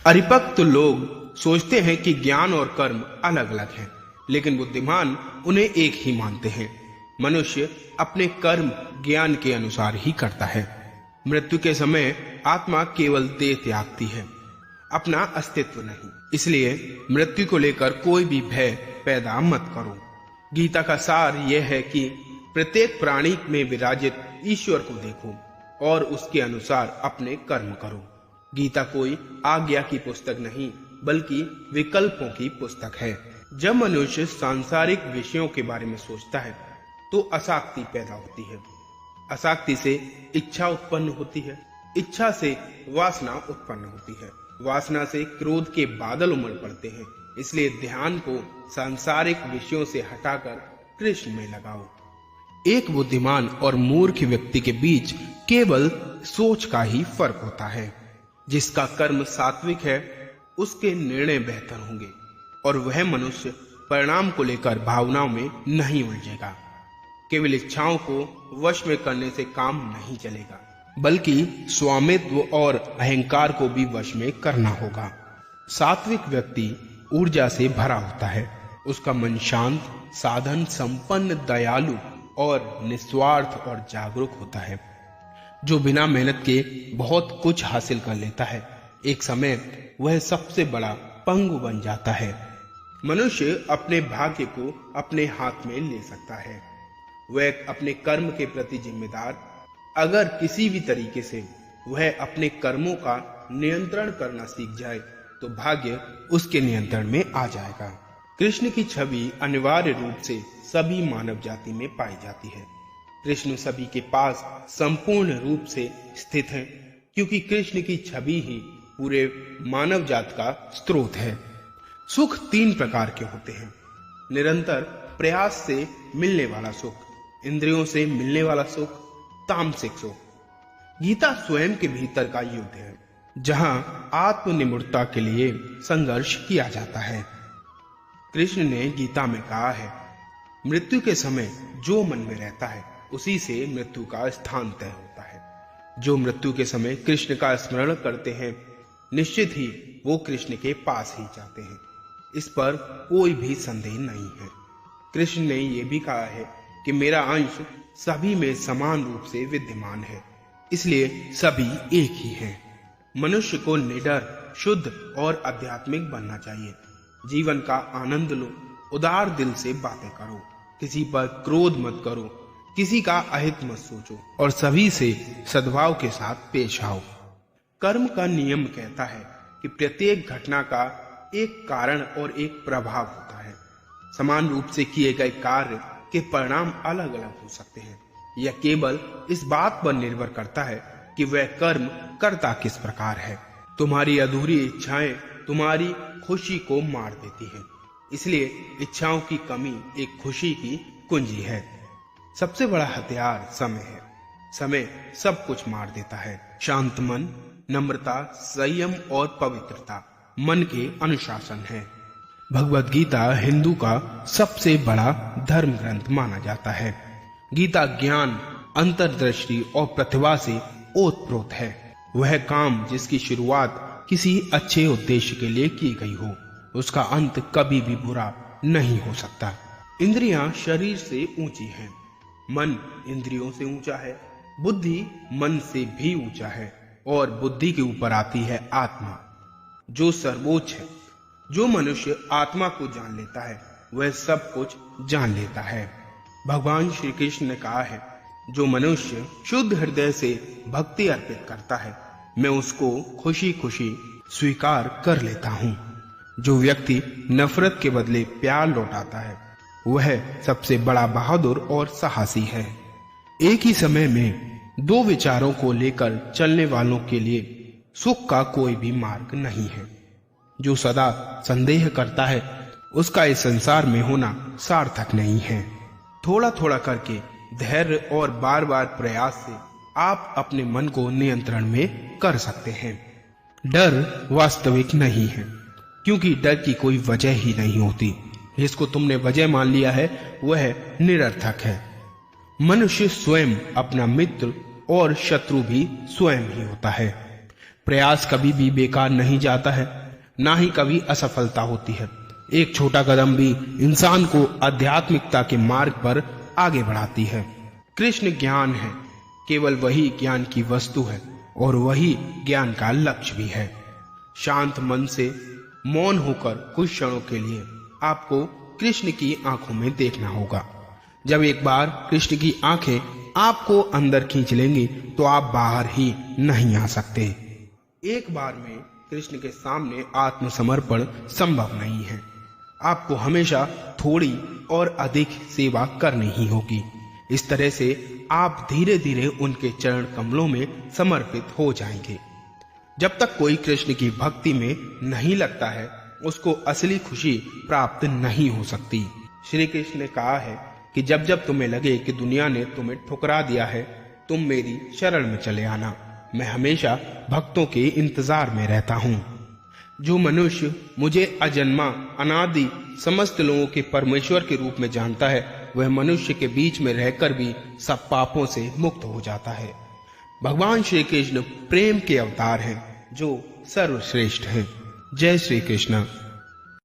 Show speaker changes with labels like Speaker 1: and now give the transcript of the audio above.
Speaker 1: परिपक्व लोग सोचते हैं कि ज्ञान और कर्म अलग अलग हैं, लेकिन बुद्धिमान उन्हें एक ही मानते हैं। मनुष्य अपने कर्म ज्ञान के अनुसार ही करता है। मृत्यु के समय आत्मा केवल देह त्यागती है, अपना अस्तित्व नहीं। इसलिए मृत्यु को लेकर कोई भी भय पैदा मत करो। गीता का सार यह है कि प्रत्येक प्राणी में विराजित ईश्वर को देखो और उसके अनुसार अपने कर्म करो। गीता कोई आज्ञा की पुस्तक नहीं, बल्कि विकल्पों की पुस्तक है। जब मनुष्य सांसारिक विषयों के बारे में सोचता है तो आसक्ति पैदा होती है। आसक्ति से इच्छा उत्पन्न होती है, इच्छा से वासना उत्पन्न होती है, वासना से क्रोध के बादल उमड़ पड़ते हैं। इसलिए ध्यान को सांसारिक विषयों से हटाकर कृष्ण में लगाओ। एक बुद्धिमान और मूर्ख व्यक्ति के बीच केवल सोच का ही फर्क होता है। जिसका कर्म सात्विक है उसके निर्णय बेहतर होंगे और वह मनुष्य परिणाम को लेकर भावनाओं में नहीं उलझेगा। केवल इच्छाओं को वश में करने से काम नहीं चलेगा, बल्कि स्वामित्व और अहंकार को भी वश में करना होगा। सात्विक व्यक्ति ऊर्जा से भरा होता है। उसका मन शांत, साधन संपन्न, दयालु और निस्वार्थ और जागरूक होता है। जो बिना मेहनत के बहुत कुछ हासिल कर लेता है, एक समय वह सबसे बड़ा पंगु बन जाता है। मनुष्य अपने भाग्य को अपने हाथ में ले सकता है। वह अपने कर्म के प्रति जिम्मेदार। अगर किसी भी तरीके से वह अपने कर्मों का नियंत्रण करना सीख जाए तो भाग्य उसके नियंत्रण में आ जाएगा। कृष्ण की छवि अनिवार्य रूप से सभी मानव जाति में पाई जाती है। कृष्ण सभी के पास संपूर्ण रूप से स्थित है, क्योंकि कृष्ण की छवि ही पूरे मानव जात का स्रोत है। सुख 3 प्रकार के होते हैं। निरंतर प्रयास से मिलने वाला सुख, इंद्रियों से मिलने वाला सुख, तामसिक सुख। गीता स्वयं के भीतर का युद्ध है, जहां आत्मनिर्भरता के लिए संघर्ष किया जाता है। कृष्ण ने गीता में कहा है, मृत्यु के समय जो मन में रहता है उसी से मृत्यु का स्थान तय होता है। जो मृत्यु के समय कृष्ण का स्मरण करते हैं, निश्चित ही वो कृष्ण के पास ही जाते हैं। इस पर कोई भी संदेह नहीं है। कृष्ण ने यह भी कहा है कि मेरा अंश सभी में समान रूप से विद्यमान है, इसलिए सभी एक ही हैं। मनुष्य को निडर, शुद्ध और आध्यात्मिक बनना चाहिए। जीवन का आनंद लो, उदार दिल से बातें करो, किसी पर क्रोध मत करो, किसी का अहित मत सोचो और सभी से सद्भाव के साथ पेश आओ। कर्म का नियम कहता है कि प्रत्येक घटना का एक कारण और एक प्रभाव होता है। समान रूप से किए गए कार्य के परिणाम अलग अलग हो सकते हैं। यह केवल इस बात पर निर्भर करता है कि वह कर्म करता किस प्रकार है। तुम्हारी अधूरी इच्छाएं तुम्हारी खुशी को मार देती हैं। इसलिए इच्छाओं की कमी एक खुशी की कुंजी है। सबसे बड़ा हथियार समय है। समय सब कुछ मार देता है। शांत मन, नम्रता, संयम और पवित्रता मन के अनुशासन है। भगवत गीता हिंदू का सबसे बड़ा धर्म ग्रंथ माना जाता है। गीता ज्ञान, अंतर्दृष्टि और प्रतिभा से ओतप्रोत है। वह काम जिसकी शुरुआत किसी अच्छे उद्देश्य के लिए की गई हो, उसका अंत कभी भी बुरा नहीं हो सकता। इंद्रियां शरीर से ऊंची हैं, मन इंद्रियों से ऊंचा है, बुद्धि मन से भी ऊंचा है और बुद्धि के ऊपर आती है आत्मा, जो सर्वोच्च है। जो मनुष्य आत्मा को जान लेता है वह सब कुछ जान लेता है। भगवान श्री कृष्ण ने कहा है, जो मनुष्य शुद्ध हृदय से भक्ति अर्पित करता है, मैं उसको खुशी खुशी स्वीकार कर लेता हूँ। जो व्यक्ति नफरत के बदले प्यार लौटाता है, वह सबसे बड़ा बहादुर और साहसी है। एक ही समय में 2 विचारों को लेकर चलने वालों के लिए सुख का कोई भी मार्ग नहीं है। जो सदा संदेह करता है, उसका इस संसार में होना सार्थक नहीं है। थोड़ा थोड़ा करके धैर्य और बार बार प्रयास से आप अपने मन को नियंत्रण में कर सकते हैं। डर वास्तविक नहीं है, क्योंकि डर की कोई वजह ही नहीं होती। जिसको तुमने वजह मान लिया है वह निरर्थक है। मनुष्य स्वयं अपना मित्र और शत्रु भी स्वयं ही होता है। प्रयास कभी भी बेकार नहीं जाता है, ना ही कभी असफलता होती है। एक छोटा कदम भी इंसान को आध्यात्मिकता के मार्ग पर आगे बढ़ाती है। कृष्ण ज्ञान है, केवल वही ज्ञान की वस्तु है और वही ज्ञान का लक्ष्य भी है। शांत मन से मौन होकर कुछ क्षणों के लिए आपको कृष्ण की आंखों में देखना होगा। जब एक बार कृष्ण की आंखें आपको अंदर खींच लेंगी तो आप बाहर ही नहीं आ सकते। एक बार में कृष्ण के सामने आत्मसमर्पण संभव नहीं है। आपको हमेशा थोड़ी और अधिक सेवा करनी ही होगी। इस तरह से आप धीरे धीरे उनके चरण कमलों में समर्पित हो जाएंगे। जब तक कोई कृष्ण की भक्ति में नहीं लगता है, उसको असली खुशी प्राप्त नहीं हो सकती। श्री कृष्ण ने कहा है कि जब जब तुम्हें लगे कि दुनिया ने तुम्हें ठुकरा दिया है, तुम मेरी शरण में चले आना। मैं हमेशा भक्तों के इंतजार में रहता हूँ। जो मनुष्य मुझे अजन्मा, अनादि, समस्त लोगों के परमेश्वर के रूप में जानता है, वह मनुष्य के बीच में रहकर भी सब पापों से मुक्त हो जाता है। भगवान श्री कृष्ण प्रेम के अवतार हैं, जो सर्वश्रेष्ठ हैं। जय श्री कृष्ण।